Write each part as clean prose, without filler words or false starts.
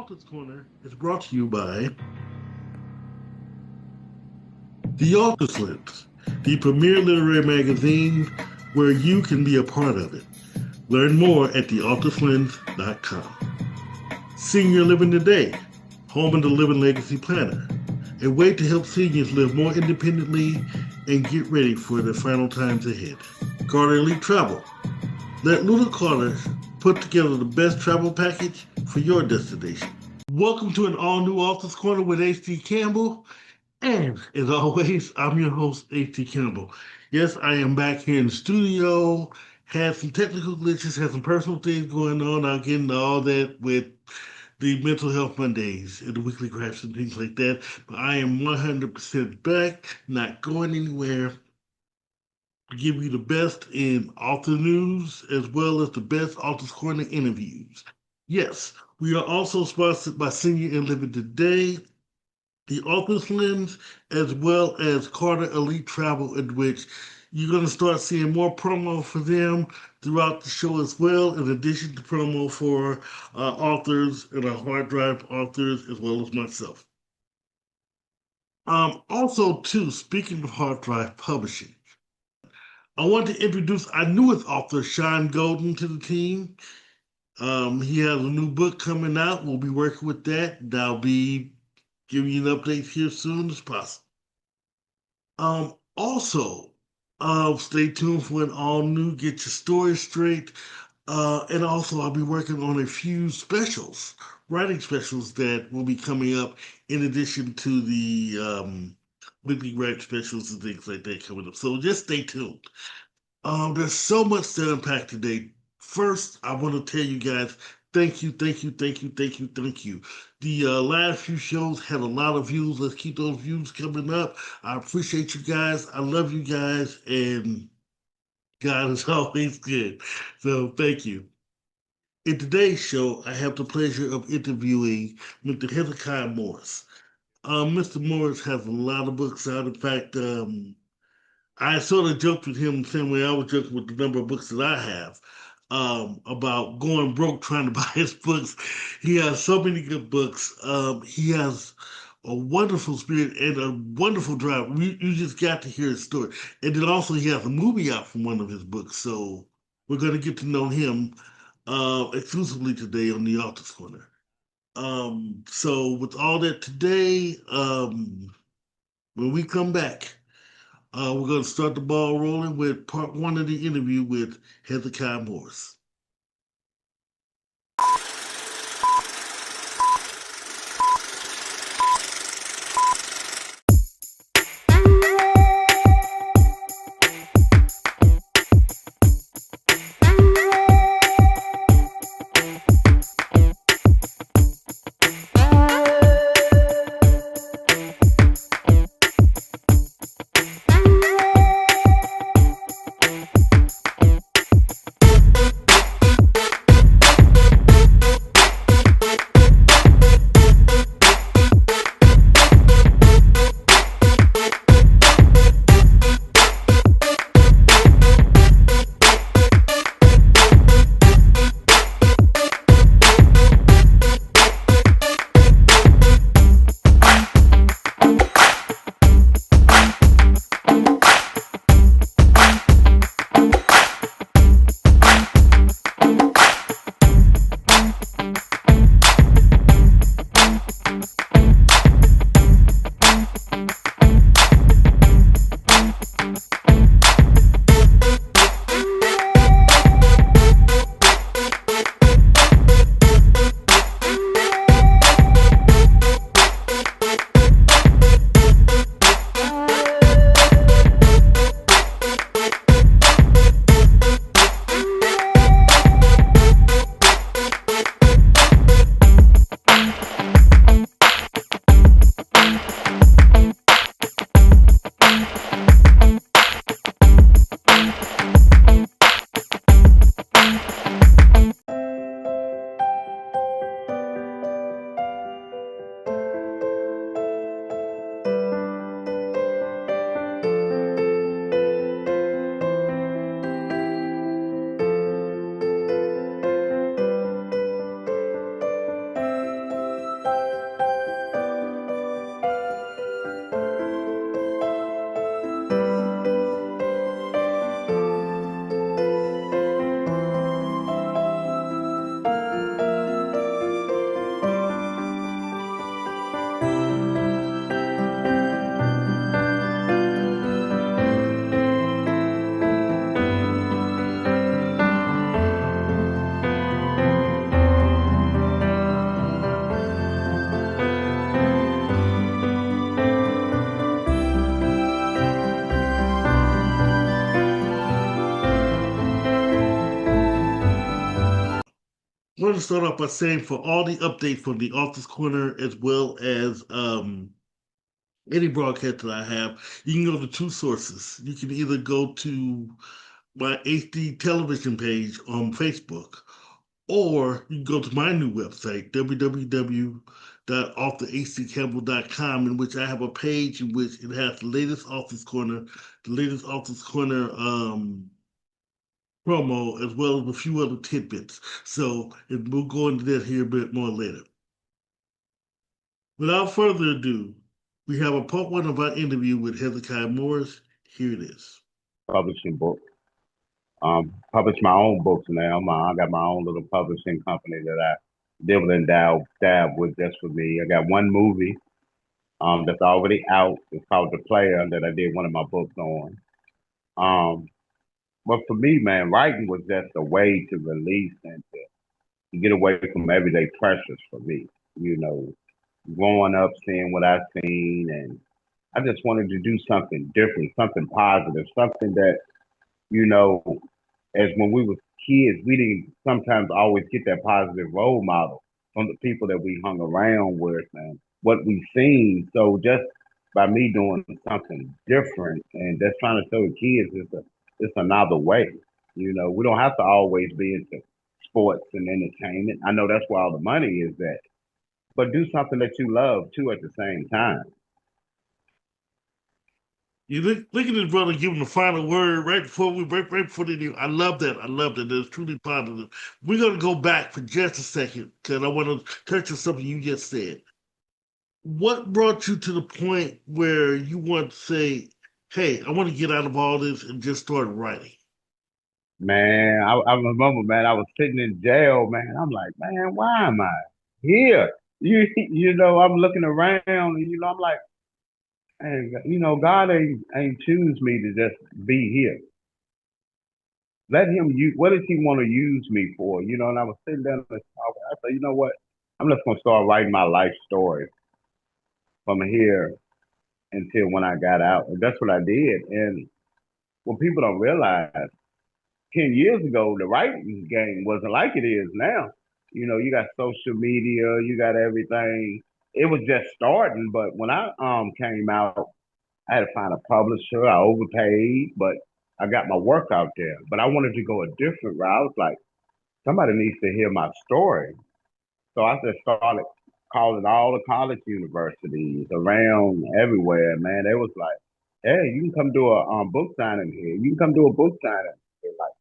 Author's Corner is brought to you by The Author's Lens, the premier literary magazine where you can be a part of it. Learn more at theauthorslens.com. Senior Living Today, home of the Living Legacy Planner, a way to help seniors live more independently and get ready for the final times ahead. Carter Elite Travel, let Luna Carter put together the best travel package for your destination. Welcome to an all-new Author's Corner with H.T. Campbell. And as always, I'm your host, H.T. Campbell. Yes, I am back here in the studio. Had some technical glitches, had some personal things going on. I'll get into all that with the Mental Health Mondays and the weekly graphs and things like that. But I am 100% back, not going anywhere, to give you the best in author news as well as the best Author's Corner interviews. Yes, we are also sponsored by Senior and Living Today, The Author's Lens, as well as Carter Elite Travel, in which you're going to start seeing more promo for them throughout the show as well, in addition to promo for authors and our hard drive authors, as well as myself. Also, too, speaking of hard drive publishing, I want to introduce our newest author, Sean Golden, to the team. He has a new book coming out. We'll be working with that, and I'll be giving you an update here as soon as possible. Also, stay tuned for an all-new Get Your Story Straight. And also, I'll be working on a few specials, writing specials that will be coming up in addition to the weekly write specials and things like that coming up. So just stay tuned. There's so much to unpack today. First, I want to tell you guys, thank you. The last few shows had a lot of views. Let's keep those views coming up. I appreciate you guys. I love you guys. And God is always good. So thank you. In today's show, I have the pleasure of interviewing Mr. Hezekiah Morris. Mr. Morris has a lot of books out. In fact, I sort of joked with him the same way I was joking with the number of books that I have, about going broke trying to buy his books. He has so many good books. He has a wonderful spirit and a wonderful drive. You just got to hear his story. And then also he has a movie out from one of his books. So we're going to get to know him exclusively today on the Author's Corner. So with all that today, when we come back, we're going to start the ball rolling with part one of the interview with Hezekiah Morris. to start off by saying for all the updates from the Office Corner as well as any broadcast that I have, you can go to two sources. You can either go to my HD television page on Facebook, or you can go to my new website, www.authorhccampbell.com, in which I have a page in which it has the latest Office Corner, the latest Office Corner promo, as well as a few other tidbits. So we'll go into that here a bit more later. Without further ado, we have a part one of our interview with Hezekiah Morris. Here it is. Publishing books. Publish my own books now. I got my own little publishing company that I dibble and dab with just for me. I got one movie that's already out. It's called The Player that I did one of my books on. Um, but for me, man, writing was just a way to release and to get away from everyday pressures for me. You know, growing up, seeing what I've seen, and I just wanted to do something different, something positive, something that, you know, as when we were kids, we didn't sometimes always get that positive role model from the people that we hung around with and what we seen. So just by me doing something different and just trying to show the kids it's another way. You know, we don't have to always be into sports and entertainment. I know that's where all the money is at, but do something that you love too at the same time. You look at this brother giving the final word right before the new. I love that. I love that. It's truly positive. We're gonna go back for just a second because I want to touch on something you just said. What brought you to the point where you want to say, "Hey, I want to get out of all this and just start writing"? Man, I remember, man, I was sitting in jail, man. I'm like, man, why am I here? I'm looking around, and I'm like, hey, God ain't choose me to just be here. Let him use. What does he want to use me for? And I was sitting down and talking. I said, you know what? I'm just gonna start writing my life story from here until when I got out, and that's what I did. And what people don't realize, 10 years ago, the writing game wasn't like it is now. You got social media, you got everything. It was just starting, but when I came out, I had to find a publisher. I overpaid, but I got my work out there. But I wanted to go a different route. I was like, somebody needs to hear my story. So I just started calling all the college universities around everywhere, man. They was like, hey, you can come do a book signing here. You can come do a book signing here. Like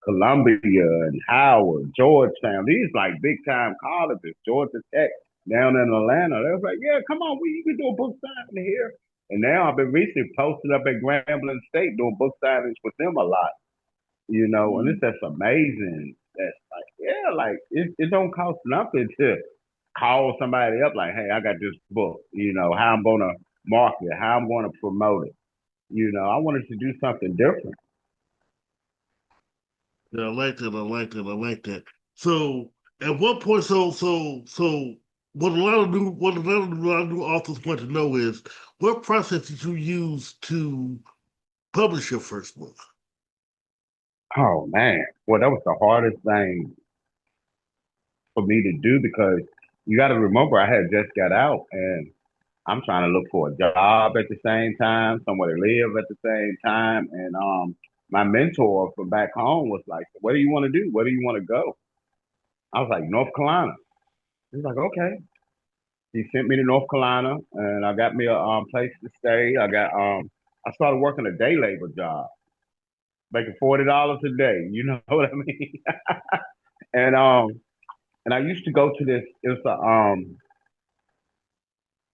Columbia and Howard, Georgetown. These like big time colleges, Georgia Tech down in Atlanta. They was like, yeah, come on, you can do a book signing here. And now I've been recently posted up at Grambling State doing book signings with them a lot, and it's just amazing. That's like, yeah, like it don't cost nothing to call somebody up like, hey, I got this book, how I'm gonna market it, how I'm gonna promote it. I wanted to do something different. Yeah, I like that. I like that. I like that. So, at what point? So, what a lot of new authors want to know is what process did you use to publish your first book? Oh man, well, that was the hardest thing for me to do because you got to remember I had just got out and I'm trying to look for a job at the same time, somewhere to live at the same time. And my mentor from back home was like, "What do you want to do? Where do you want to go?" I was like, "North Carolina." He's like, "Okay." He sent me to North Carolina, and I got me a place to stay. I started working a day labor job, making $40 a day. You know what I mean? and um, and I used to go to this.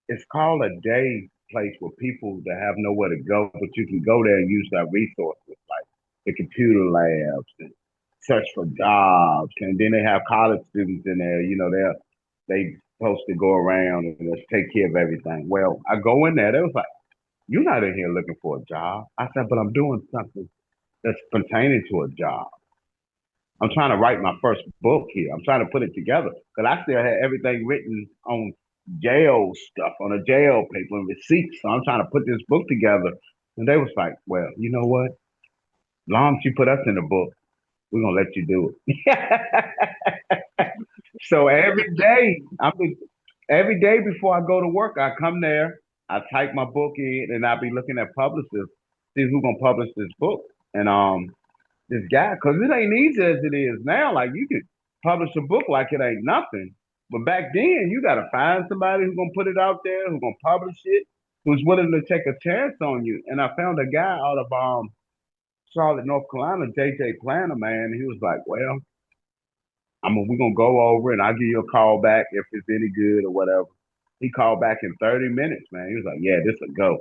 It's called a day place where people that have nowhere to go, but you can go there and use their resources like the computer labs and search for jobs. And then they have college students in there. They supposed to go around and just take care of everything. Well, I go in there. They was like, "You're not in here looking for a job." I said, "But I'm doing something that's pertaining to a job. I'm trying to write my first book here. I'm trying to put it together because I still had everything written on jail stuff, on a jail paper and receipts. So I'm trying to put this book together." And they was like, "Well, you know what? As long as you put us in the book, we're gonna let you do it." So every day before I go to work, I come there, I type my book in, and I be looking at publishers, see who gonna publish this book. And this guy, cause it ain't easy as it is now. Like you can publish a book like it ain't nothing, but back then you gotta find somebody who's gonna put it out there, who's gonna publish it, who's willing to take a chance on you. And I found a guy out of Charlotte, North Carolina, JJ Planner, man. He was like, well, we're gonna go over and I'll give you a call back if it's any good or whatever. He called back in 30 minutes, man. He was like, yeah, this a go.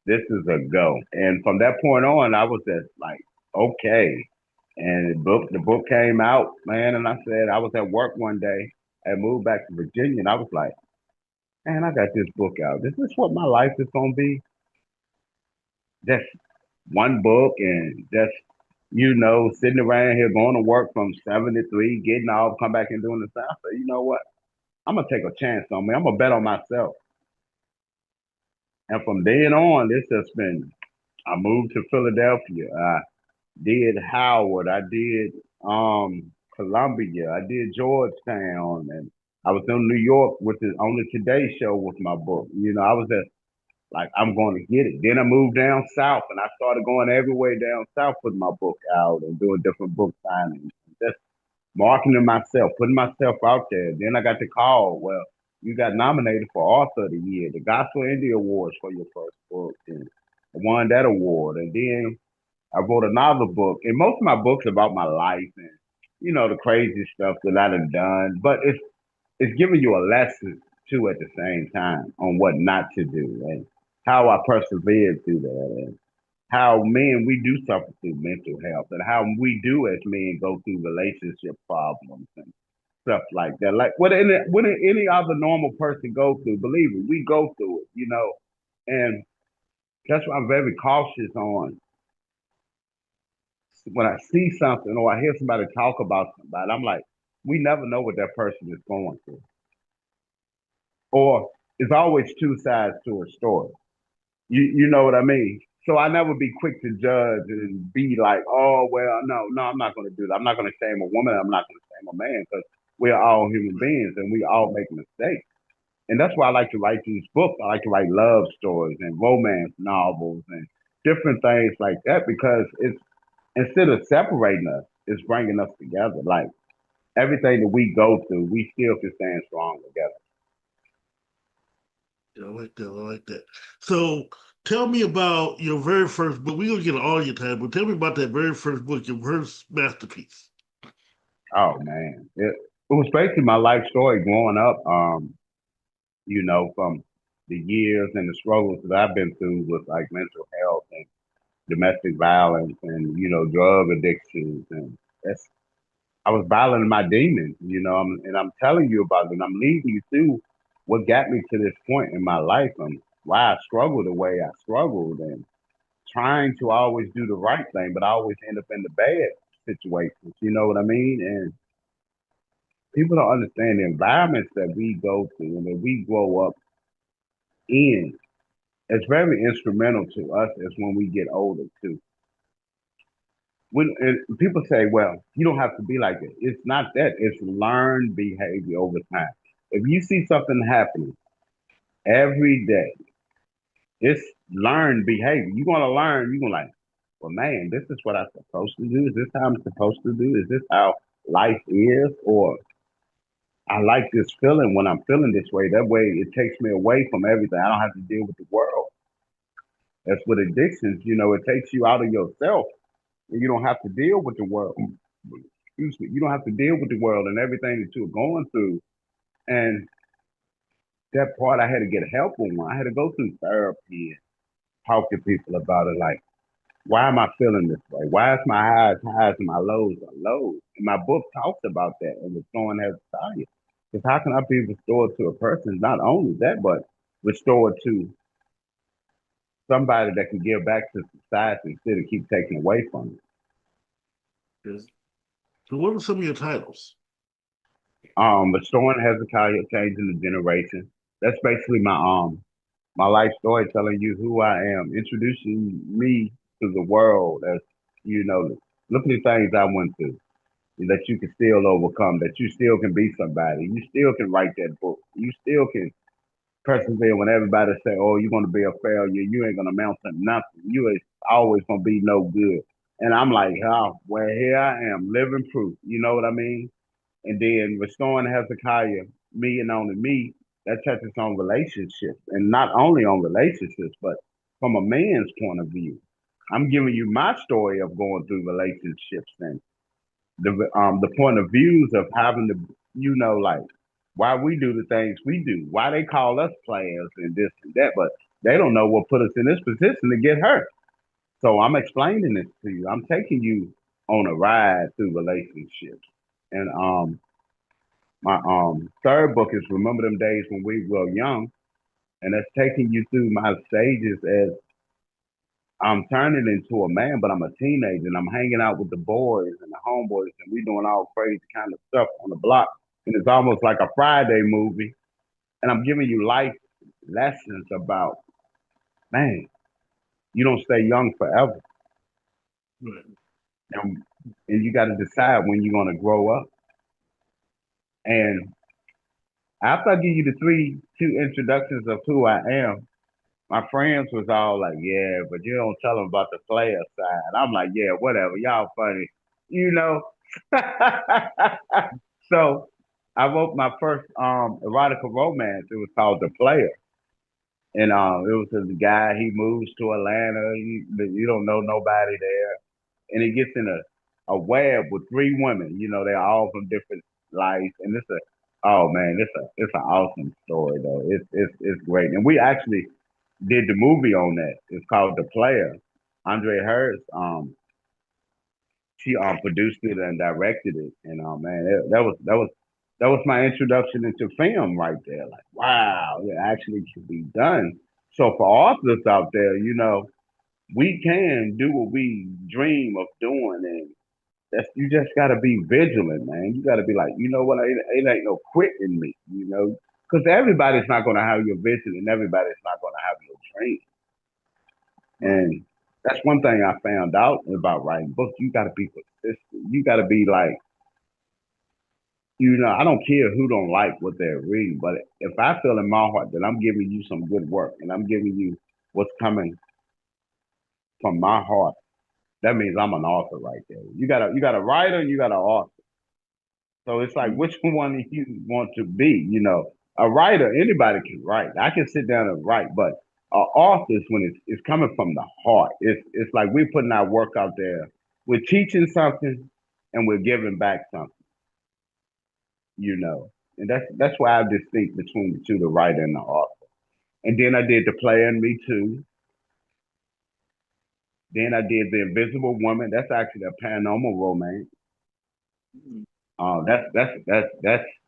This is a go. And from that point on, I was just like, okay. And the book came out, man, and I said I was at work one day. I moved back to Virginia and I was like, man, I got this book out. Is this what my life is gonna be? Just one book and just sitting around here going to work from 7 to 3, getting off, come back and doing the stuff. So you know what? I'm gonna take a chance on me. I'm gonna bet on myself. And from then on, it's just been. I moved to Philadelphia. I did Howard. I did Columbia. I did Georgetown, and I was in New York with on the Today Show with my book. I was just like, I'm going to get it. Then I moved down south, and I started going everywhere down south with my book out and doing different book signings. Just marketing myself, putting myself out there. Then I got the call. Well, you got nominated for Author of the Year, the Gospel Indie Awards for your first book, and I won that award. And then I wrote another book, and most of my books about my life and the crazy stuff that I done done. But it's giving you a lesson too at the same time on what not to do and how I persevered through that. And how men we do suffer through mental health and how we do as men go through relationship problems and stuff like that. Like what any other normal person go through, believe me, we go through it. And that's why I'm very cautious on when I see something or I hear somebody talk about somebody. I'm like, we never know what that person is going through. Or it's always two sides to a story. You know what I mean? So I never be quick to judge and be like, oh well, no, I'm not going to do that. I'm not going to shame a woman. I'm not going to shame a man because we're all human beings and we all make mistakes. And that's why I like to write these books. I like to write love stories and romance novels and different things like that because it's instead of separating us, it's bringing us together. Like everything that we go through, we still can stand strong together. Yeah, I like that. I like that. So tell me about your very first book. We're gonna get all your time, but tell me about that very first book, your first masterpiece. Oh man, it was basically my life story growing up. From the years and the struggles that I've been through with like mental health and domestic violence and drug addictions and that's I was battling my demons. And I'm telling you about it. And I'm leading you through what got me to this point in my life and why I struggled the way I struggled and trying to always do the right thing, but I always end up in the bad situations. You know what I mean? And people don't understand the environments that we go through and that we grow up in. It's very instrumental to us as when we get older too. And people say, well, you don't have to be like this. It's not that. It's learned behavior over time. If you see something happening every day, it's learned behavior. You're gonna learn. You're gonna like, well, man, this is what I'm supposed to do. Is this how I'm supposed to do? Is this how life is? Or I like this feeling when I'm feeling this way. That way, it takes me away from everything. I don't have to deal with the world. That's what addictions. It takes you out of yourself, and you don't have to deal with the world. Excuse me. You don't have to deal with the world and everything that you're going through. And that part, I had to get help on. I had to go through therapy and talk to people about it. Like, why am I feeling this way? Why is my highs and my lows are lows? And my book talks about that and restoring Hezekiah. Because how can I be restored to a person? Not only that, but restored to somebody that can give back to society instead of keep taking away from it. Yes. So what are some of your titles? Restoring Hezekiah, changing the generation. That's basically my life story, telling you who I am, introducing me to the world as you know, look at the things I went through. that you can still overcome, that you still can be somebody. You still can write that book. You still can persevere when everybody say, "Oh, you're gonna be a failure. You ain't gonna amount to nothing. You is always gonna be no good." And I'm like, "Oh, well, here I am, living proof." You know what I mean? And then restoring Hezekiah, me and only me, that touches on relationships, and not only on relationships, but from a man's point of view. I'm giving you my story of going through relationships and the point of views of having to, like why we do the things we do, why they call us players and this and that, but they don't know what put us in this position to get hurt. So I'm explaining this to you. I'm taking you on a ride through relationships. And my third book is Remember Them Days When We Were Young, and that's taking you through my stages as I'm turning into a man, but I'm a teenager and I'm hanging out with the boys and the homeboys and we doing all crazy kind of stuff on the block. And it's almost like a Friday movie. And I'm giving you life lessons about, man, you don't stay young forever. Right. And, and you got to decide when you're going to grow up. And after I give you the two introductions of who I am, my friends was all like, "Yeah, but you don't tell them about the player side." I'm like, "Yeah, whatever. Y'all funny, you know." So I wrote my first erotica romance. It was called The Player, and it was a guy. He moves to Atlanta. You don't know nobody there, and he gets in a web with three women. They're all from different lives, and it's a oh man, it's an awesome story though. It's great, and we actually did the movie on that. It's called The Player. Andre Harris, she produced it and directed it, and man, that was my introduction into film right there. Like, wow, it actually can be done. So for authors out there, we can do what we dream of doing, and you just got to be vigilant, man. You got to be like, you know what, it ain't no quit in me, because everybody's not going to have your vision, and everybody's not going to have your dream. And that's one thing I found out about writing books. You got to be persistent. You got to be like, I don't care who don't like what they're reading, but if I feel in my heart that I'm giving you some good work and I'm giving you what's coming from my heart, that means I'm an author right there. You got a writer and you got an author. So it's like, which one do you want to be? A writer, anybody can write. I can sit down and write, but an author is when it's coming from the heart. It's like we're putting our work out there. We're teaching something and we're giving back something, And that's why I distinct between the two, the writer and the author. And then I did The Player and Me Too. Then I did The Invisible Woman. That's actually a paranormal romance.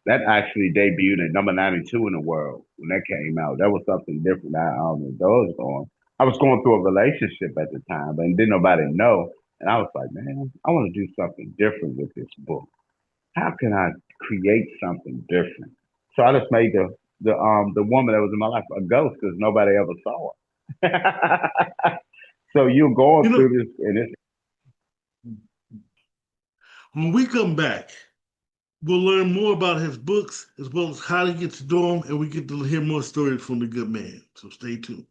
That actually debuted at number 92 in the world when that came out. That was something different. I was going through a relationship at the time, and didn't nobody know. And I was like, man, I want to do something different with this book. How can I create something different? So I just made the woman that was in my life a ghost because nobody ever saw her. So you're going through this, and it's when we come back, we'll learn more about his books as well as how to get to do them, and we get to hear more stories from the good man. So stay tuned.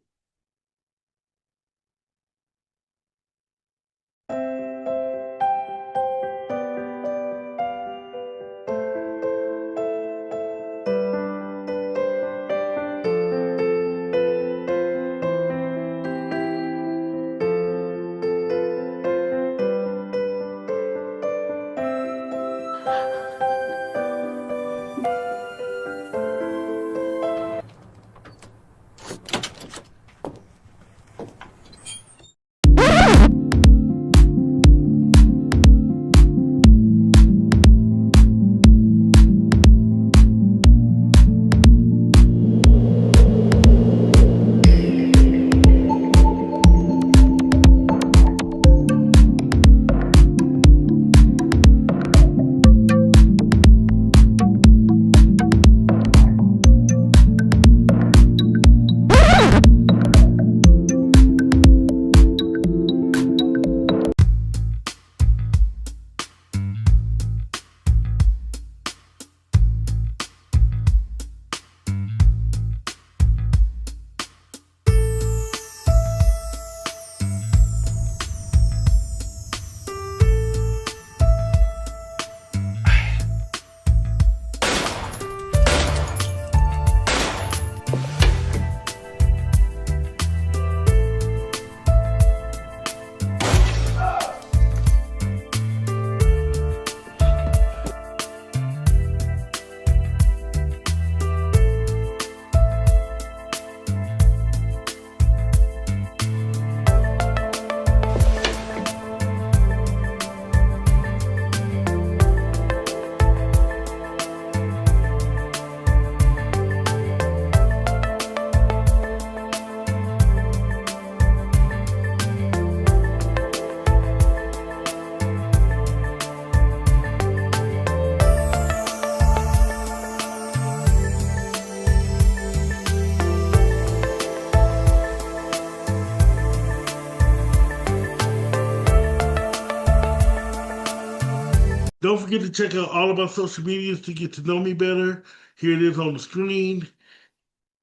Don't forget to check out all of my social medias to get to know me better. Here it is on the screen.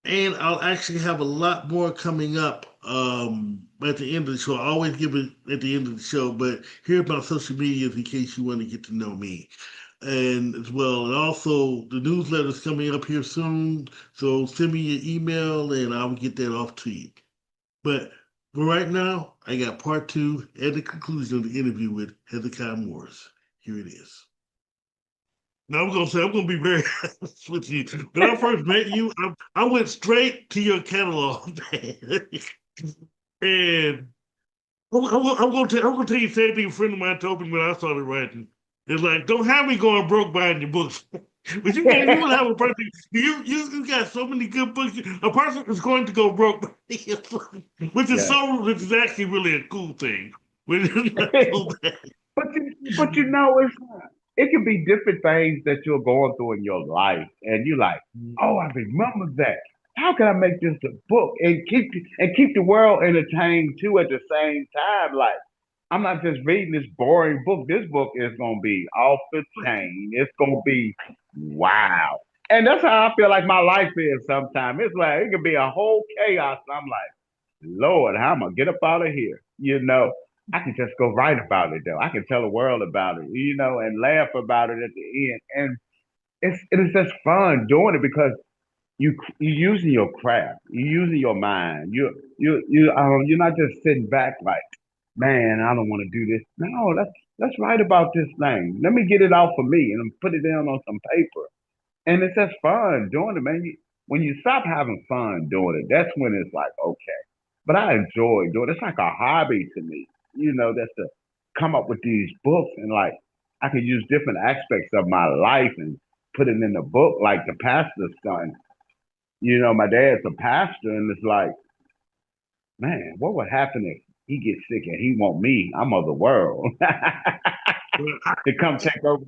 And I'll actually have a lot more coming up at the end of the show. I always give it at the end of the show, but here are my social medias in case you want to get to know me. And as well, and also the newsletter is coming up here soon. So send me your email and I'll get that off to you. But for right now, I got part two and the conclusion of the interview with Hezekiah Morris. Here it is. Now I'm gonna say I'm gonna be very honest with you. When I first met you, I went straight to your catalog, man. And I'm gonna tell you the same thing a friend of mine told me when I started writing. It's like, don't have me going broke buying your books. But you can't even have a person. You got so many good books. A person is going to go broke, Yeah. which is actually really a cool thing. Which is not so bad. But you know, it could be different things that you're going through in your life, and you're like, oh, I remember that. How can I make this a book and keep the world entertained too at the same time? Like, I'm not just reading this boring book. This book is gonna be off the chain. It's gonna be wow. And that's how I feel like my life is sometimes. It's like it could be a whole chaos. And I'm like, Lord, how am I get up out of here? I can just go write about it though. I can tell the world about it, and laugh about it at the end. And it is just fun doing it because you're using your craft, you're using your mind. You're not just sitting back like, man, I don't want to do this. No, let's write about this thing. Let me get it out for me and put it down on some paper. And it's just fun doing it, man. When you stop having fun doing it, that's when it's like, okay. But I enjoy doing it. It's like a hobby to me, that's to come up with these books and like I can use different aspects of my life and put it in a book, like the pastor's son. My dad's a pastor, and it's like, man, what would happen if he gets sick and he want me? I'm of the world to come take over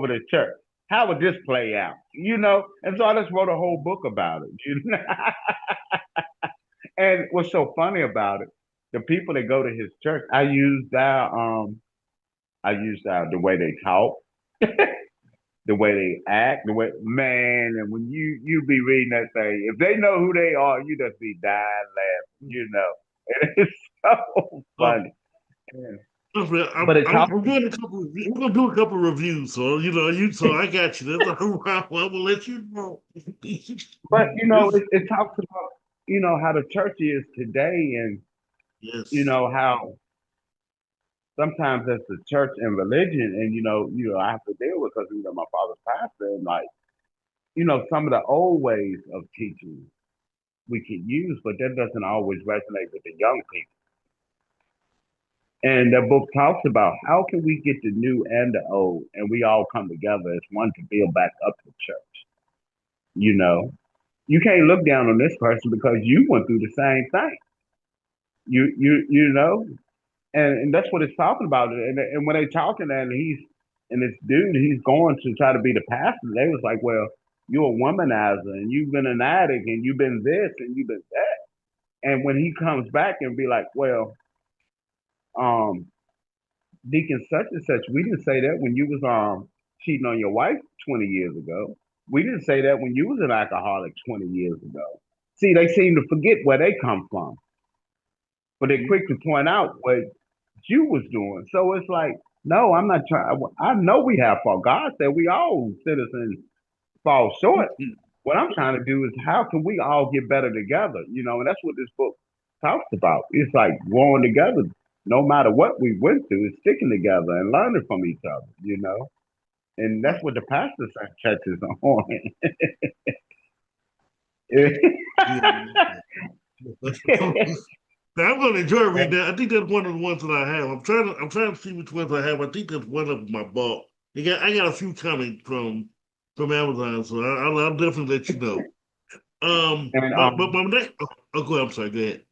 the church. How would this play out? And so I just wrote a whole book about it. And what's so funny about it, the people that go to his church, I used the way they talk, the way they act, the way man, and when you be reading that thing, if they know who they are, you just be dying laughing. And it's so Oh, funny. Yeah. man, But it talks, I'm doing a couple. I'm gonna do a couple reviews, so so I got you. That's all right. Well, will let you know. but This, it talks about how the church is today, and yes. how sometimes as the church and religion, and I have to deal with because my father's pastor, and like some of the old ways of teaching we can use, but that doesn't always resonate with the young people. And the book talks about how can we get the new and the old, and we all come together as one to build back up the church. You know, you can't look down on this person because you went through the same thing. You know, and that's what it's talking about. And when they talking and this dude, he's going to try to be the pastor. They was like, well, you're a womanizer and you've been an addict and you've been this and you've been that. And when he comes back and be like, well, um, Deacon such and such, we didn't say that when you was cheating on your wife 20 years ago. We didn't say that when you was an alcoholic 20 years ago. See, they seem to forget where they come from, but they're quick to point out what you was doing. So it's like, no, I'm not trying. I know we have fault. God said we all citizens fall short. What I'm trying to do is how can we all get better together? And that's what this book talks about. It's like growing together, no matter what we went through, it's sticking together and learning from each other. And that's what the pastor touches on. Now, I'm gonna enjoy reading that. I think that's one of the ones that I have. I'm trying to see which ones I have. I think that's one of them I bought. I got a few coming from Amazon, so I'll definitely let you know. and but my next, go ahead. I'm sorry. Go ahead.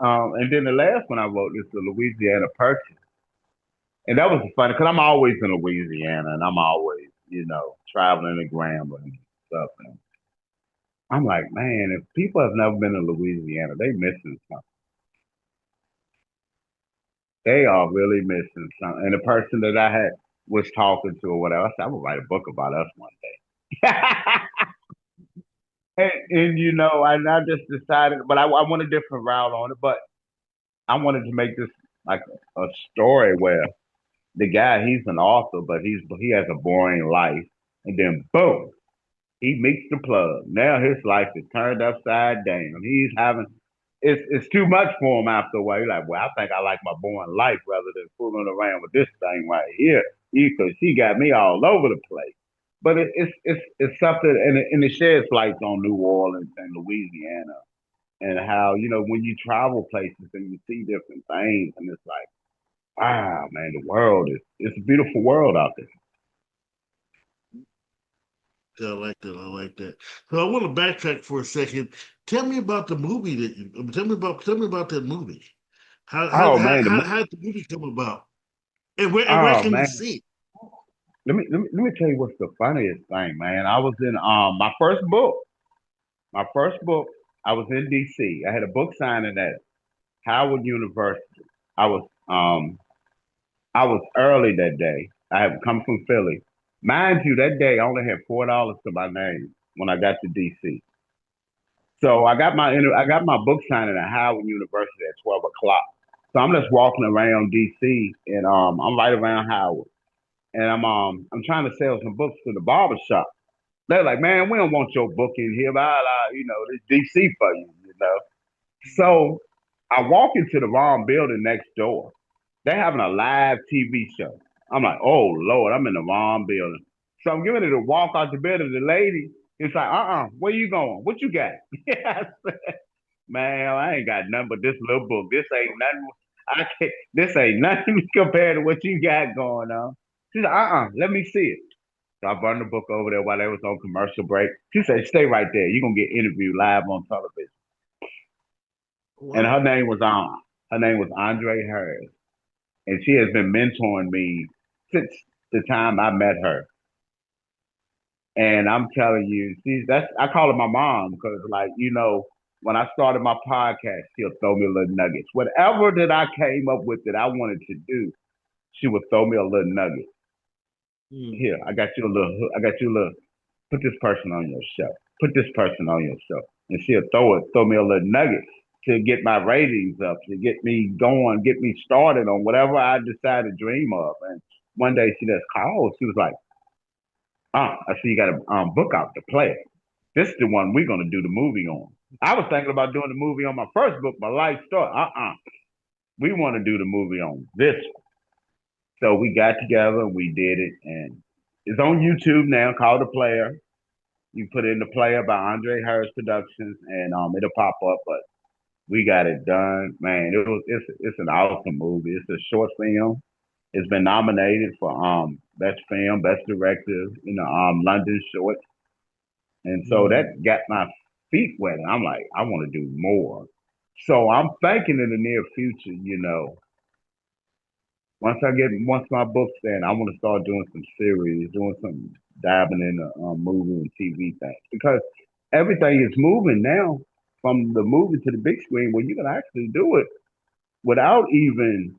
and then the last one I wrote is the Louisiana Purchase. And that was funny because I'm always in Louisiana and I'm always, traveling and gambling and stuff. And I'm like, man, if people have never been to Louisiana, they missing something. They are really missing something. And the person that I had was talking to or whatever. I said, I'm gonna write a book about us one day. And I just decided, but I went a different route on it. But I wanted to make this like a story where the guy, he's an author, but he has a boring life, and then boom, he meets the plug. Now his life is turned upside down. He's having it's too much for him after a while. He's like, well, I think I like my boring life rather than fooling around with this thing right here. Because she got me all over the place. But it's something, and it sheds light on New Orleans and Louisiana, and how when you travel places and you see different things, and it's like, wow, man, the world is it's a beautiful world out there. Yeah, I like that. I like that. So I want to backtrack for a second. Tell me about the movie that you. Tell me about that movie. Oh man, How did the movie come about? And where oh can we man, see it? let me tell you what's the funniest thing, man. I was in my first book. My first book, I was in DC. I had a book signing at Howard University. I was um I was early that day. I had come from Philly. Mind you, that day I only had $4 to my name when I got to DC. So I got my book signing at Howard University at 12 o'clock. So I'm just walking around DC, and I'm right around Howard, and I'm trying to sell some books to the barber shop. They're like, man, we don't want your book in here, this DC for you. So I walk into the wrong building next door. They're having a live TV show. I'm like, oh Lord, I'm in the wrong building. So I'm getting ready to walk out the building. The lady is like, where you going? What you got? I said, man, I ain't got nothing but this little book. This ain't nothing. I can't, this ain't nothing compared to what you got going on. She said, let me see it. So I burned the book over there while they was on commercial break. She said, stay right there. You're gonna get interviewed live on television. And Wow. her name was Andre Harris. And she has been mentoring me since the time I met her. And I'm telling you, I call her my mom because when I started my podcast, she'll throw me a little nuggets. Whatever that I came up with that I wanted to do, she would throw me a little nugget. Mm. Here, I got you a little, put this person on your show. Put this person on your show. And she'll throw me a little nugget to get my ratings up, to get me going, get me started on whatever I decide to dream of. And one day she just called. She was like, I see you got a book out, The Player. This is the one we're going to do the movie on. I was thinking about doing the movie on my first book, My Life Story. We want to do the movie on this one. So we got together and we did it. And it's on YouTube now called The Player. You put in The Player by Andre Harris Productions and it'll pop up. But we got it done, man. It's an awesome movie. It's a short film. It's been nominated for best film, best director, London short, and so that Mm. got my feet wet. And I'm like, I want to do more. So I'm thinking in the near future, once my book's in, I want to start doing some series, doing some diving in the movie and TV things because everything is moving now from the movie to the big screen where you can actually do it without even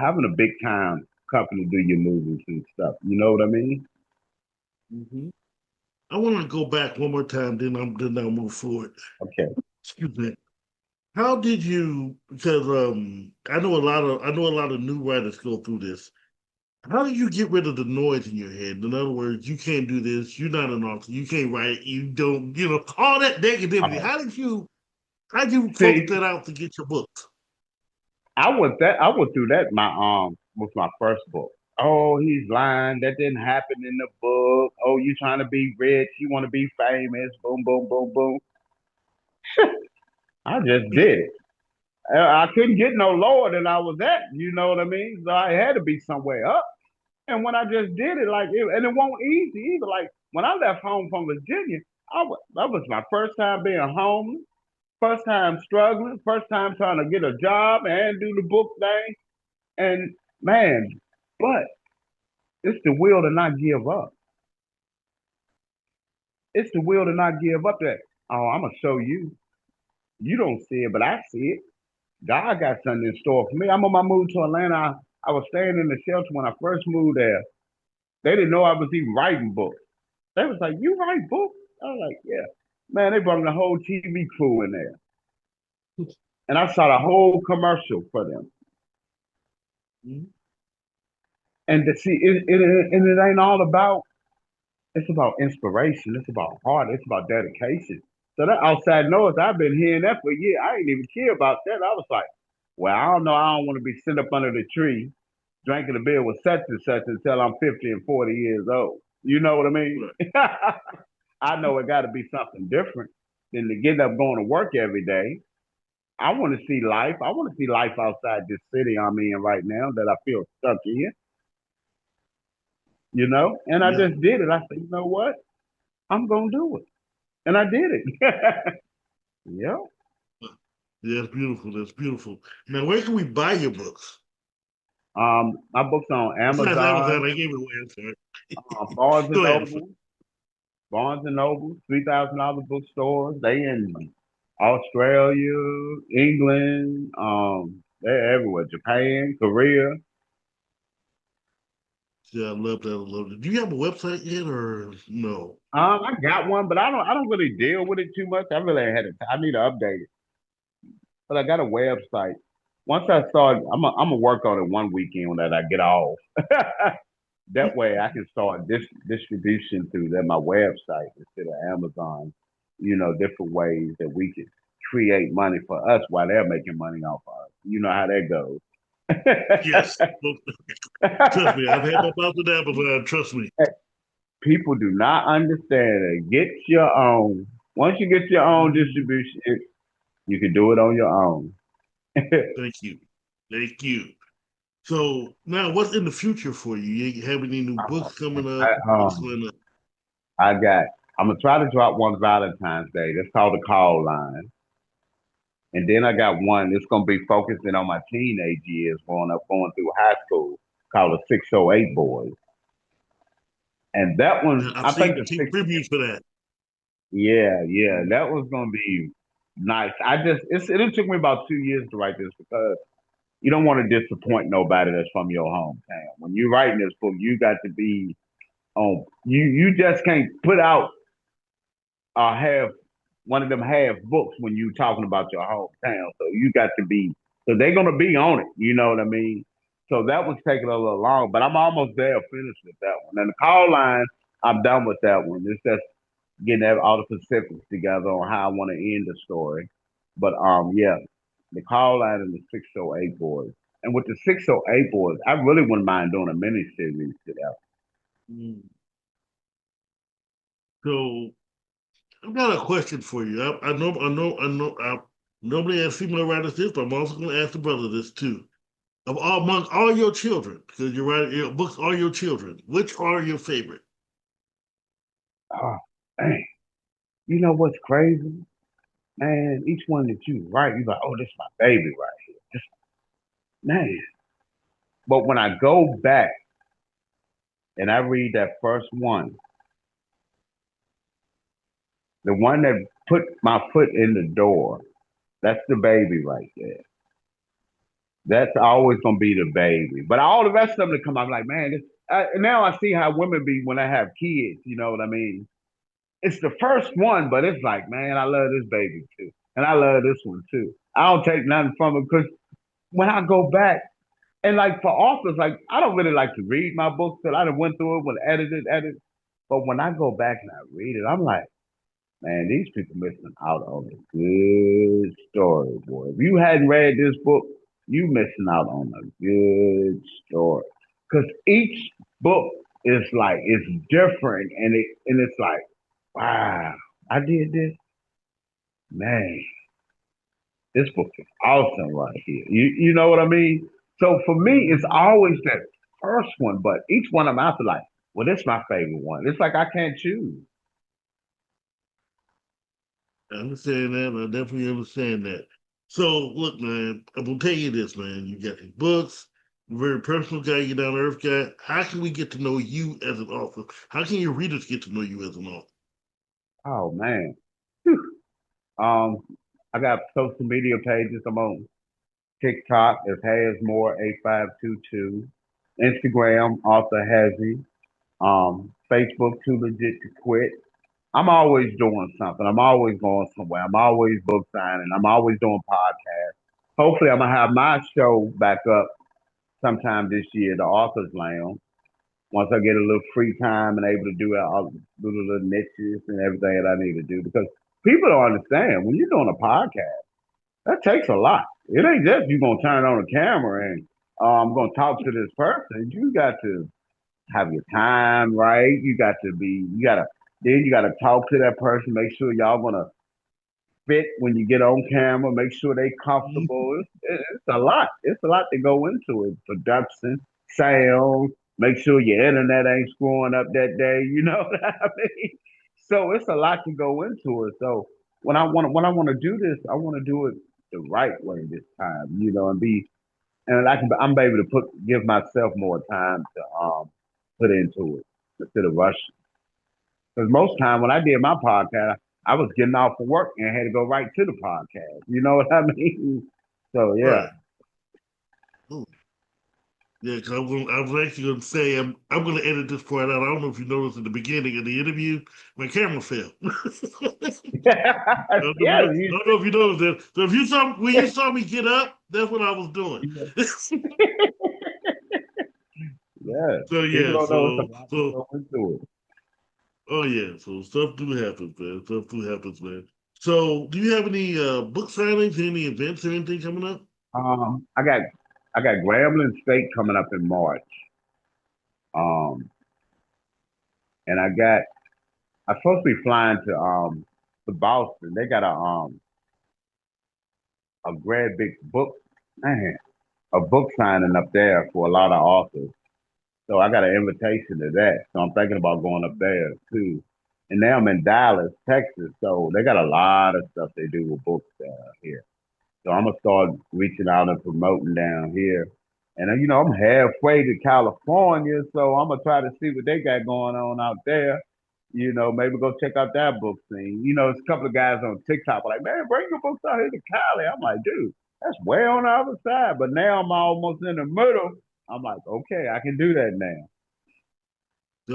having a big time company do your movies and stuff. You know what I mean? Hmm. I want to go back one more time, then I'll move forward. Okay. Excuse me. How did you? Because I know a lot of new writers go through this. How do you get rid of the noise in your head? In other words, you can't do this. You're not an author. You can't write. You don't. All that negativity. Uh, How did you focus See, that out to get your books? I went through that my with my first book. Oh, he's lying. That didn't happen in the book. Oh, you trying to be rich? You want to be famous? Boom, boom, boom, boom. I just did it. I couldn't get no lower than I was at. You know what I mean? So I had to be somewhere up. And when I just did it, and it won't easy either. Like when I left home from Virginia, that was my first time being homeless, first time struggling, first time trying to get a job and do the book thing. And man, but it's the will to not give up. It's the will to not give up that, oh, I'm going to show you. You don't see it, but I see it. God got something in store for me. I'm on my move to Atlanta. I was staying in the shelter when I first moved there. They didn't know I was even writing books. They was like, "You write books?" I was like, "Yeah." Man, they brought in the whole TV crew in there, and I saw the whole commercial for them. Mhm. And to see and it ain't all about. It's about inspiration. It's about heart. It's about dedication. So that outside noise, I've been hearing that for years. I ain't even care about that. I was like, well, I don't know. I don't want to be sitting up under the tree drinking a beer with such and such until I'm 50 and 40 years old. You know what I mean? Right. I know it got to be something different than to get up going to work every day. I want to see life. I want to see life outside this city I'm in right now that I feel stuck in, you know? And I Yeah. just did it. I said, you know what? I'm going to do it. And I did it. Yeah. Yeah, that's beautiful. That's beautiful. Now, where can we buy your books? My book's on Besides Amazon, Amazon, I gave it away. I'm sorry. Barnes and Go ahead. Noble, $3,000 bookstores. They in Australia, England, they're everywhere. Japan, Korea. Yeah, I love that. I love it. Do you have a website yet, or no? I got one, but I don't really deal with it too much. I really had it. I need to update it, but I got a website. Once I start, I'm gonna work on it one weekend that I get off. That way I can start distribution through my website instead of Amazon. Different ways that we can create money for us while they're making money off of us. You know how that goes. Yes. Well, trust me, I've had my mouth with that before. Trust me. People do not understand it. Get your own. Once you get your own Mhm. distribution, you can do it on your own. Thank you. Thank you. So now, what's in the future for you? You have any new Oh, books coming up? I, What's um, going up? I got. I'm gonna try to drop one Valentine's Day. That's called the call line. And then I got one that's gonna be focusing on my teenage years, going through high school, called the 608 Boys. And that one, Yeah, I've I seen think the the six, previews for that. yeah, yeah, that was gonna be nice. It took me about 2 years to write this because you don't want to disappoint nobody that's from your hometown. When you're writing this book, you got to be on. You just can't put out half one of them half books when you talking about your hometown. So you got to be so they're gonna be on it. You know what I mean? So that was taking a little long, but I'm almost there, finished with that one. And the call line, I'm done with that one. It's just getting all the specifics together on how I want to end the story. But yeah, the call line and the 608 boys. And with the 608 boys, I really wouldn't mind doing a mini series to that. Mm. So I've got a question for you. I normally ask female writers this, but I'm also going to ask the brother this too. Among all your children, because you're writing your books are your children, which are your favorite? Oh, man. You know what's crazy? Man, each one that you write, you're like, oh, this is my baby right here. This, man. But when I go back and I read that first one, the one that put my foot in the door, that's the baby right there. That's always gonna be the baby. But all the rest of them that come out, I'm like, man, now I see how women be when they have kids. You know what I mean? It's the first one, but it's like, man, I love this baby too, and I love this one too. I don't take nothing from it because when I go back, and like for authors, like I don't really like to read my books till I done went through it when edited. But when I go back and I read it, I'm like, man, these people missing out on a good story, boy. If you hadn't read this book, you missing out on a good story. Because each book is like it's different, and it's like, wow, I did this, man. This book is awesome right here. You know what I mean? So for me, it's Mhm. always that first one, but each one I'm after like, well, this is my favorite one. It's like I can't choose. I understand that. I definitely understand that. So, look, man, I'm gonna tell you this, man. You got your books, you're a very personal guy, you're down to earth guy. How can we get to know you as an author? How can your readers get to know you as an author? Oh man. Whew. Um, I got social media pages I'm on. TikTok is Hasmore8522. Instagram, author Hazy. Facebook, Too Legit to Quit. I'm always doing something. I'm always going somewhere. I'm always book signing. I'm always doing podcasts. Hopefully, I'm gonna have my show back up sometime this year, the Authors Lounge. Once I get a little free time and able to do it, I'll do the little niches and everything that I need to do. Because people don't understand when you're doing a podcast, that takes a lot. It ain't just you gonna turn on a camera and I'm gonna talk to this person. You got to have your time right. You gotta talk to that person, make sure y'all gonna fit when you get on camera, make sure they comfortable. It's a lot. It's a lot to go into it. Production, sound, make sure your internet ain't screwing up that day. You know what I mean? So it's a lot to go into it. So when I want to do this, I want to do it the right way this time. And I'm able to give myself more time to put into it instead of rushing. Because most time when I did my podcast, I was getting off of work and had to go right to the podcast. You know what I mean? So yeah. Right. Oh, yeah, because I was actually going to say I'm going to edit this part out. I don't know if you noticed at the beginning of the interview, my camera fell. I don't know if Yeah, I don't know if you noticed that. So if you saw when you saw me get up, that's what I was doing. yeah. So People yeah, don't know it's a so lot to so go into it. oh yeah, so stuff do happens, man. Stuff do happens, man. So do you have any book signings, any events or anything coming up? Um, I got I got Grambling State coming up in March. Um, and I'm supposed to be flying to Boston. They got a great big book, man, a book signing up there for a lot of authors. So I got an invitation to that. So I'm thinking about going up there too. And now I'm in Dallas, Texas. So they got a lot of stuff they do with books here. So I'm gonna start reaching out and promoting down here. And I'm halfway to California, so I'm gonna try to see what they got going on out there. Maybe go check out that book scene. There's a couple of guys on TikTok like, man, bring your books out here to Cali. I'm like, dude, that's way on the other side. But now I'm almost in the middle. I'm like, okay, I can do that now.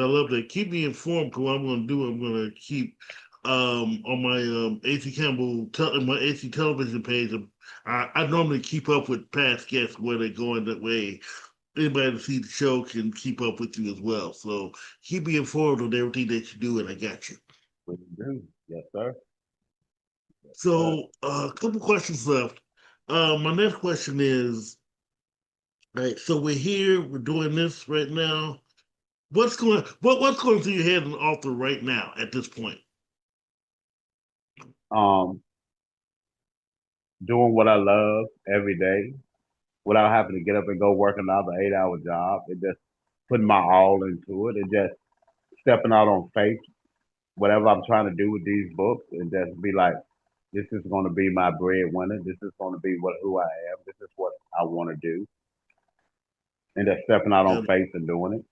I love that. Keep me informed because what I'm going to do, I'm going to keep on my AC Campbell my AC television page. I normally keep up with past guests where they're going that way. Anybody to see the show can keep up with you as well. So keep me informed on everything that you do, and I got you. What you do? Yes, sir. So a couple questions left. My next question is, all right, so we're here, we're doing this right now. What's going through your head as an author right now at this point? Um, Doing what I love every day without having to get up and go work another 8-hour job. It just putting my all into it and just stepping out on faith, whatever I'm trying to do with these books, and just be like, this is going to be my breadwinner. This is going to be who I am. This is what I want to do, and just stepping out on And faith and doing it.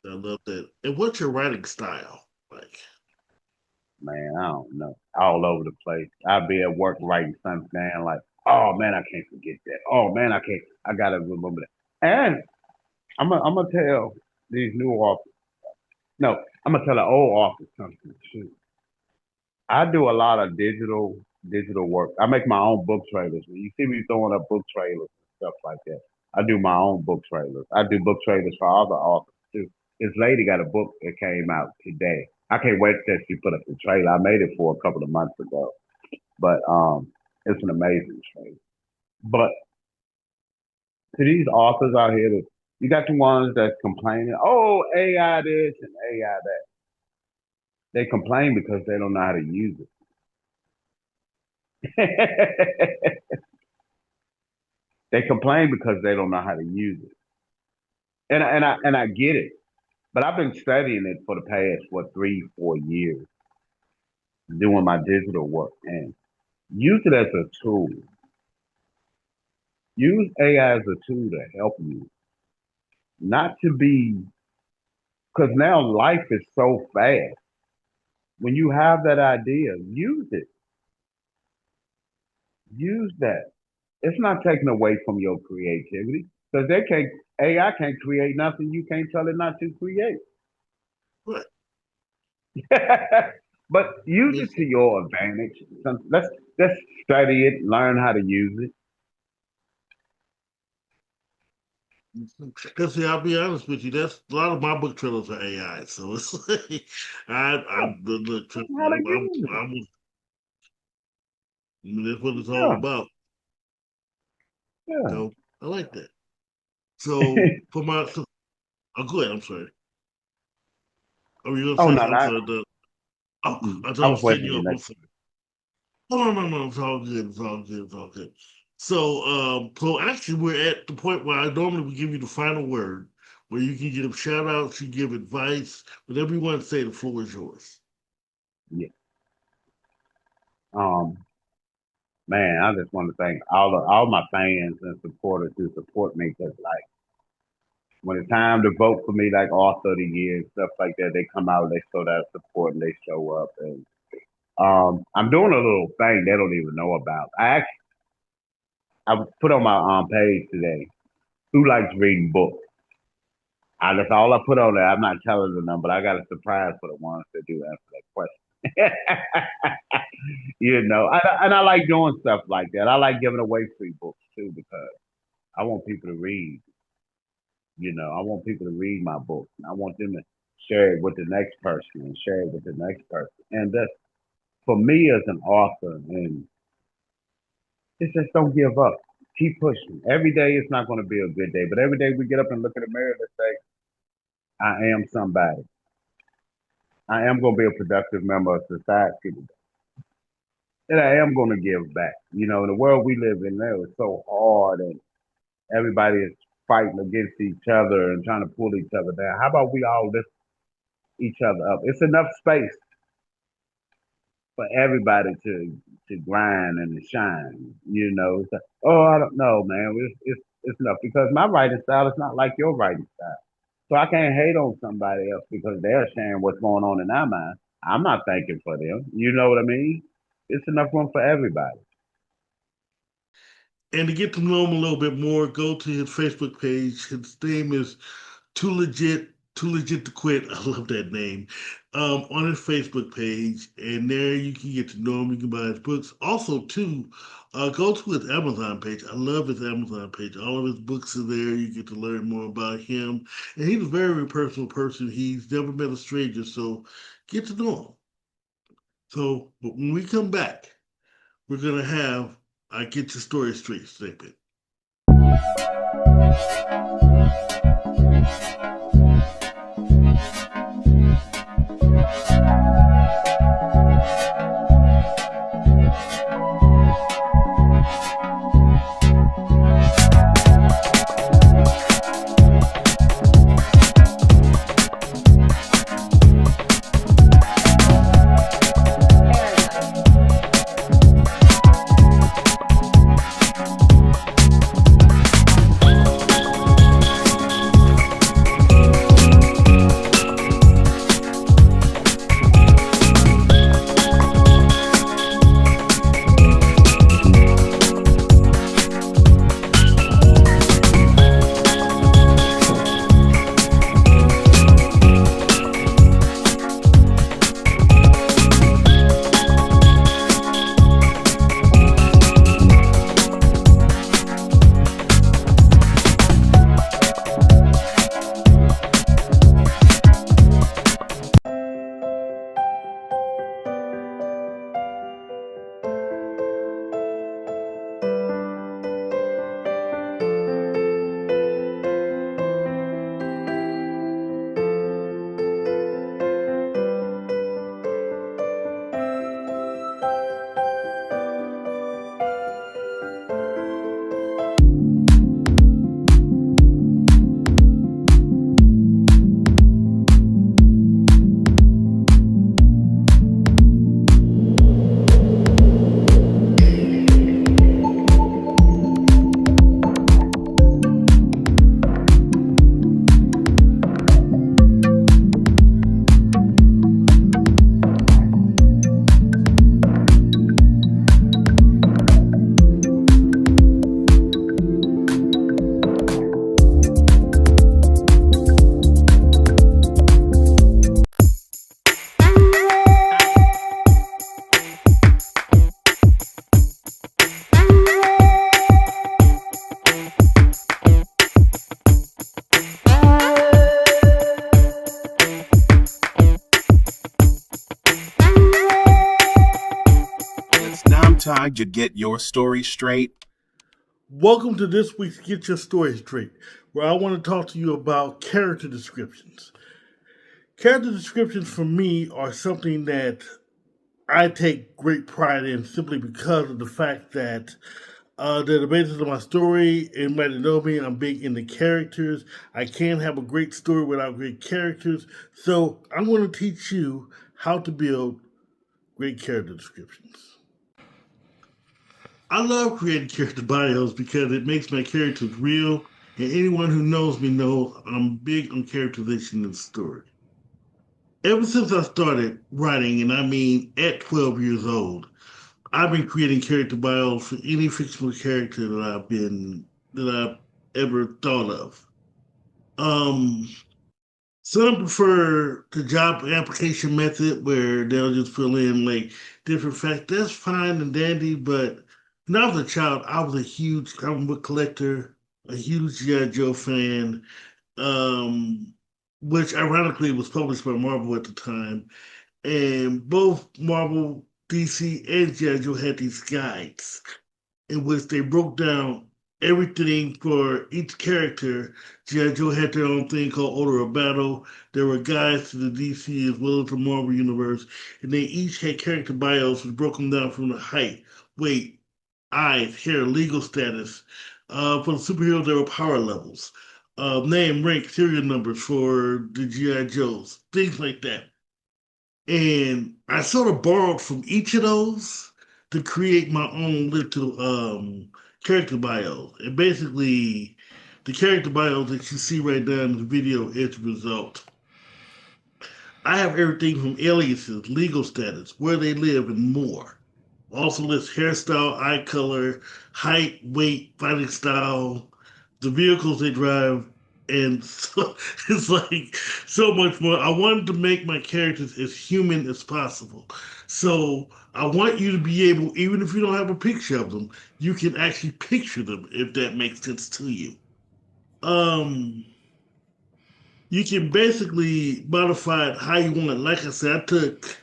I love that. And what's your writing style like? Man, I don't know, all over the place. I'll be at work writing something down like, oh man, I can't forget that. Oh man, I can't. I gotta remember that. And I'm gonna tell these new authors. No, I'm gonna tell the old authors something too. I do a lot of digital work. I make my own book trailers. When you see me throwing up book trailers and stuff like that, I do my own book trailers. I do book trailers for other authors too. This lady got a book that came out today. I can't wait till she put up the trailer. I made it for a couple of months ago, but it's an amazing trailer. But to these authors out here, that you got the ones that's complaining, oh AI this and AI that. They complain because they don't know how to use it. They complain because they don't know how to use it. And I get it. But I've been studying it for the past 3, 4 years, doing my digital work and use it as a tool. Use AI as a tool to help you, not to be because now life is so fast. When you have that idea, use it. Use that. It's not taking away from your creativity because they can't. AI can't create nothing. You can't tell it not to create. Right. But use it Makes to your advantage. Let's study it, learn how to use it. Because see, I'll be honest with you, that's a lot of my book trailers are AI. So it's like Yeah, look, trust learn me, how to use it. that's what it's all Yeah, about. yeah. So I like that. So for my, oh, go ahead. I'm sorry. Oh, you gonna Oh say? no, I'm not. sorry. Mm-mm. I thought I I was was waiting cutting for you your off. I'm next. sorry. Oh, no. It's all good. It's all good. It's all good. So, so actually, we're at the point where I normally would give you the final word, where you can give shout outs, you give advice, whatever you want to say. The floor is yours. Yeah. Um, man, I just want to thank all my fans and supporters who support me because like when it's time to vote for me, like author of the year and stuff like that, they come out, they show that support and they show up. And I'm doing a little thing they don't even know about. I put on my page today. Who likes reading books? That's all I put on there. I'm not telling them, but I got a surprise for the ones that do answer that question. And I like doing stuff like that. I like giving away free books too because I want people to read. I want people to read my book. And I want them to share it with the next person and share it with the next person. And that's for me as an author, and it's just don't give up. Keep pushing. Every day it's not going to be a good day, but every day we get up and look in the mirror and say, I am somebody. I am going to be a productive member of society. And I am going to give back. In the world we live in now, it's so hard and everybody is fighting against each other and trying to pull each other down. How about we all lift each other up? It's enough space for everybody to grind and to shine. Oh, I don't know, man. It's enough because my writing style is not like your writing style. So I can't hate on somebody else because they're sharing what's going on in their mind. I'm not thinking for them. You know what I mean? It's enough room for everybody. And to get to know him a little bit more, go to his Facebook page. His name is Too Legit to Quit. I love that name. On his Facebook page, and there you can get to know him. You can buy his books. Also, too, go to his Amazon page. I love his Amazon page. All of his books are there. You get to learn more about him, and he's a very personal person. He's never met a stranger, so get to know him. So, but when we come back, we're gonna have I Get Your Story Straight segment. time to get your story straight. Welcome to this week's Get Your Story Straight, where I want to talk to you about character descriptions. Character descriptions for me are something that I take great pride in simply because of the fact that they're the basis of my story. Anybody know me, I'm big into characters. I can't have a great story without great characters. So I'm going to teach you how to build great character descriptions. I love creating character bios because it makes my characters real, and anyone who knows me knows I'm big on characterization in the story. Ever since I started writing, and I mean at 12 years old, I've been creating character bios for any fictional character that I've ever thought of. Um, some prefer the job application method where they'll just fill in like different facts. That's fine and dandy, but when I was a child, I was a huge comic book collector, a huge G.I. Joe fan, um, which ironically was published by Marvel at the time. And both Marvel, DC, and G.I. Joe had these guides in which they broke down everything for each character. G.I. Joe had their own thing called Order of Battle. There were guides to the DC as well as the Marvel Universe, and they each had character bios which broke them down from the height, weight, eyes, hair, legal status. For the superheroes, there were power levels, name, rank, serial numbers for the G.I. Joes, things like that. And I sort of borrowed from each of those to create my own little character bios. And basically, the character bios that you see right now in the video is the result. I have everything from aliases, legal status, where they live, and more. Also lists hairstyle, eye color, height, weight, fighting style, the vehicles they drive, and so it's like so much more. I wanted to make my characters as human as possible. So I want you to be able, even if you don't have a picture of them, you can actually picture them if that makes sense to you. Um, you can basically modify it how you want. Like I said, I took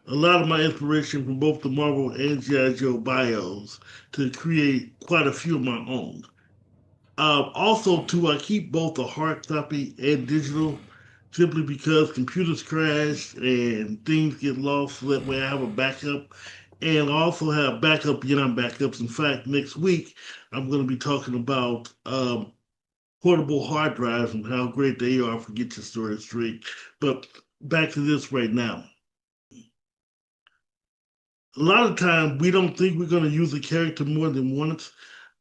a lot of my inspiration from both the Marvel and G.I. Joe bios to create quite a few of my own. Also, too, I keep both a hard copy and digital simply because computers crash and things get lost. So that way, I have a backup, and I also have backup beyond backups. In fact, next week I'm going to be talking about portable hard drives and how great they are for get your storage straight. But back to this right now. A lot of times we don't think we're going to use a character more than once.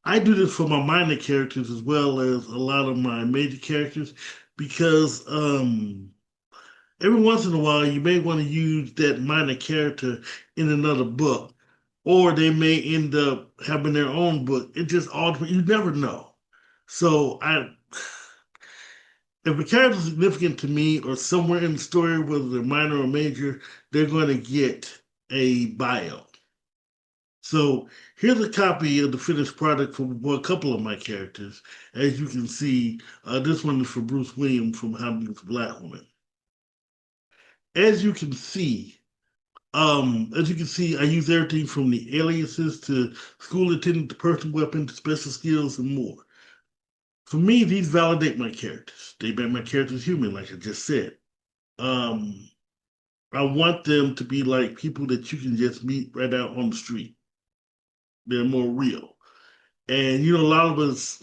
I do this for my minor characters as well as a lot of my major characters because every once in a while you may want to use that minor character in another book, or they may end up having their own book. It just all you never know. So I if a character is significant to me or somewhere in the story, whether they're minor or major, they're going to get a bio. So here's a copy of the finished product for a couple of my characters. As you can see, this one is for Bruce Williams from How to Use a Black Woman. As you can see, I use everything from the aliases to school attendant to personal weapon to special skills and more. For me, these validate my characters. They make my characters human, like I just said. Um, I want them to be like people that you can just meet right out on the street. They're more real. And a lot of us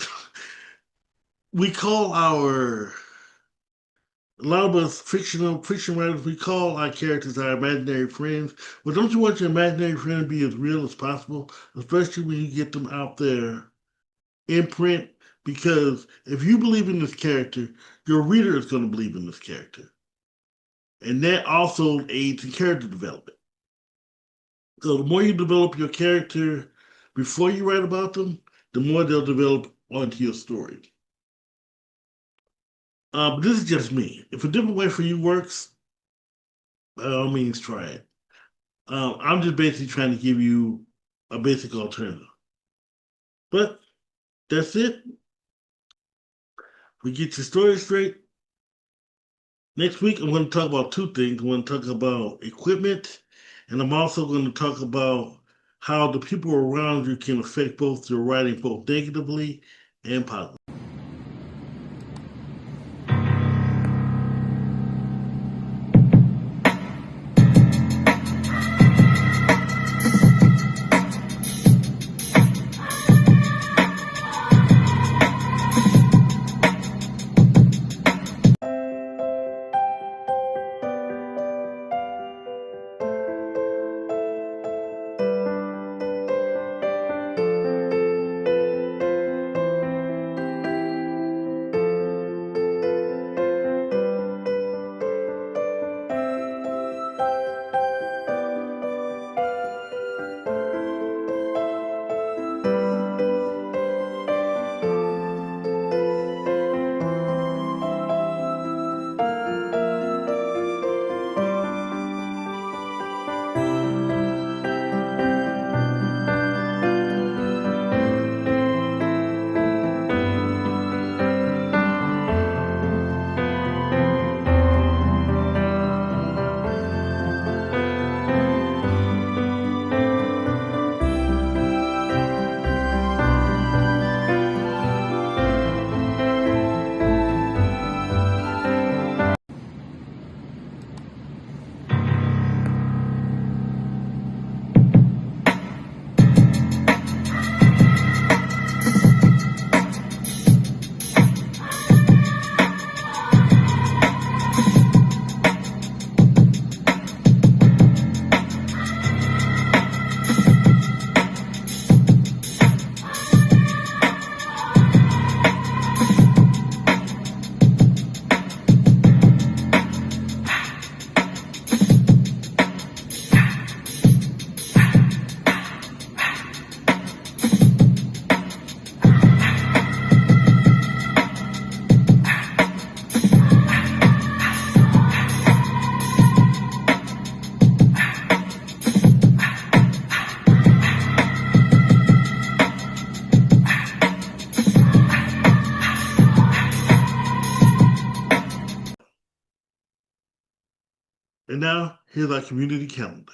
we call our a lot of us fiction writers, we call our characters our imaginary friends. But don't you want your imaginary friend to be as real as possible, especially when you get them out there in print? Because if you believe in this character, your reader is going to believe in this character, and that also aids in character development. So the more you develop your character before you write about them, the more they'll develop onto your story. But this is just me. If a different way for you works, by all means, try it. I'm just basically trying to give you a basic alternative. But that's it. We get your story straight. Next week, I'm going to talk about two things. I'm going to talk about equipment, and I'm also going to talk about how the people around you can affect both your writing, both negatively and positively. And now, here's our community calendar.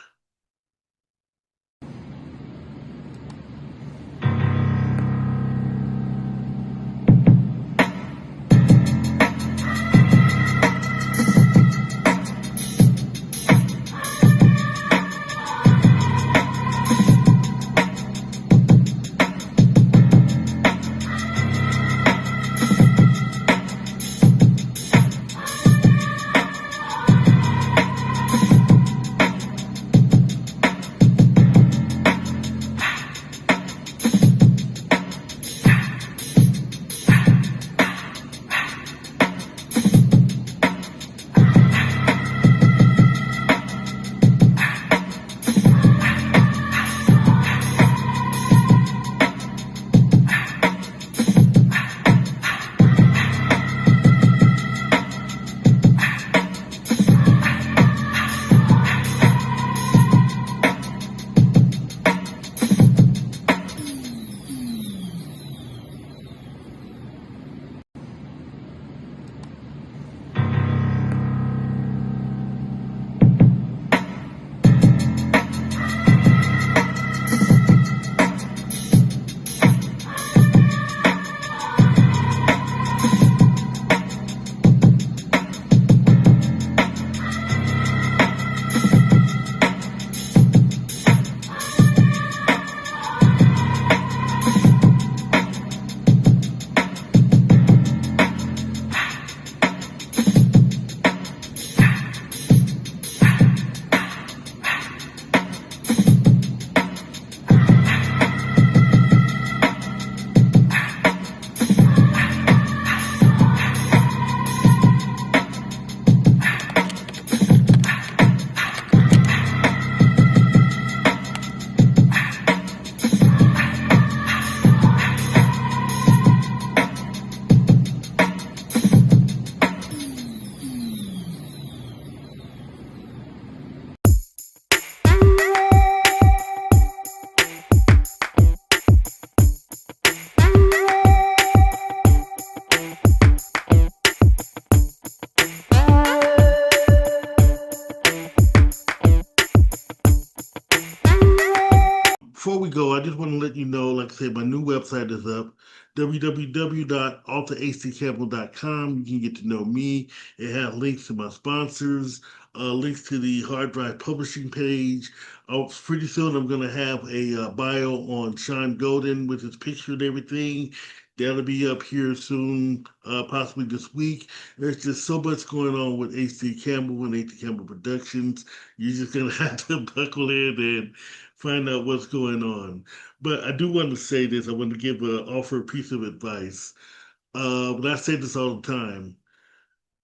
before we go, I just want to let you know, like I said, my new website is up, www.authoraccampbell.com. You can get to know me. It has links to my sponsors, links to the hard drive publishing page. Pretty soon I'm going to have a bio on Sean Golden with his picture and everything. That'll be up here soon, possibly this week. There's just so much going on with H.D. Campbell and H.D. Campbell Productions. You're just going to have to buckle in and find out what's going on. But I do want to say this. I want to offer a piece of advice. But I say this all the time.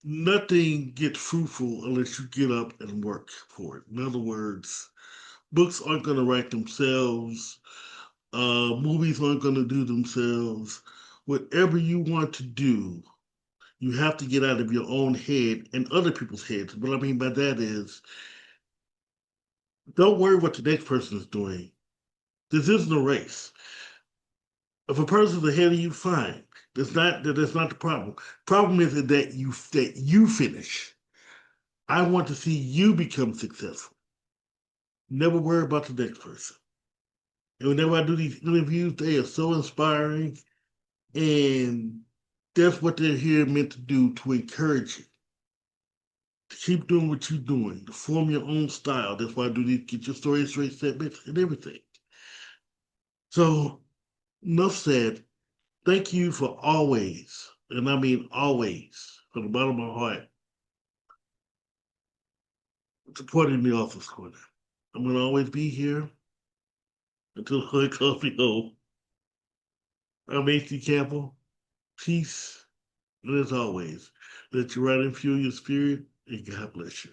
Nothing gets fruitful unless you get up and work for it. In other words, books aren't going to write themselves. Movies aren't going to do themselves. Whatever you want to do, you have to get out of your own head and other people's heads. What I mean by that is, don't worry what the next person is doing. This isn't a race. If a person's ahead of you, fine. That's not the problem. Problem is that you finish. I want to see you become successful. Never worry about the next person. And whenever I do these interviews, they are so inspiring. And that's what they're here meant to do, to encourage you. To keep doing what you're doing, to form your own style. That's why I do these Get Your Story Straight segments and everything. So, enough said. Thank you for always, and I mean always, from the bottom of my heart, supporting the Author's Corner. I'm going to always be here until the Hood calls me home. I'm H.D. Campbell. Peace, and as always, let your writing fuel your spirit, and God bless you.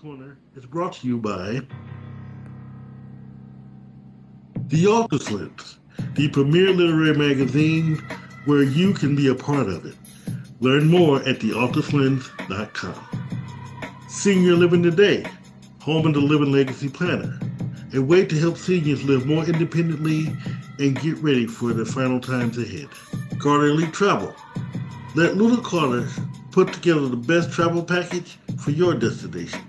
Corner is brought to you by The Author's Lens, the premier literary magazine where you can be a part of it. Learn more at theauthorslens.com. Senior Living Today, home of the Living Legacy Planner, a way to help seniors live more independently and get ready for the final times ahead. Carter Elite Travel, let Luna Carter put together the best travel package for your destination.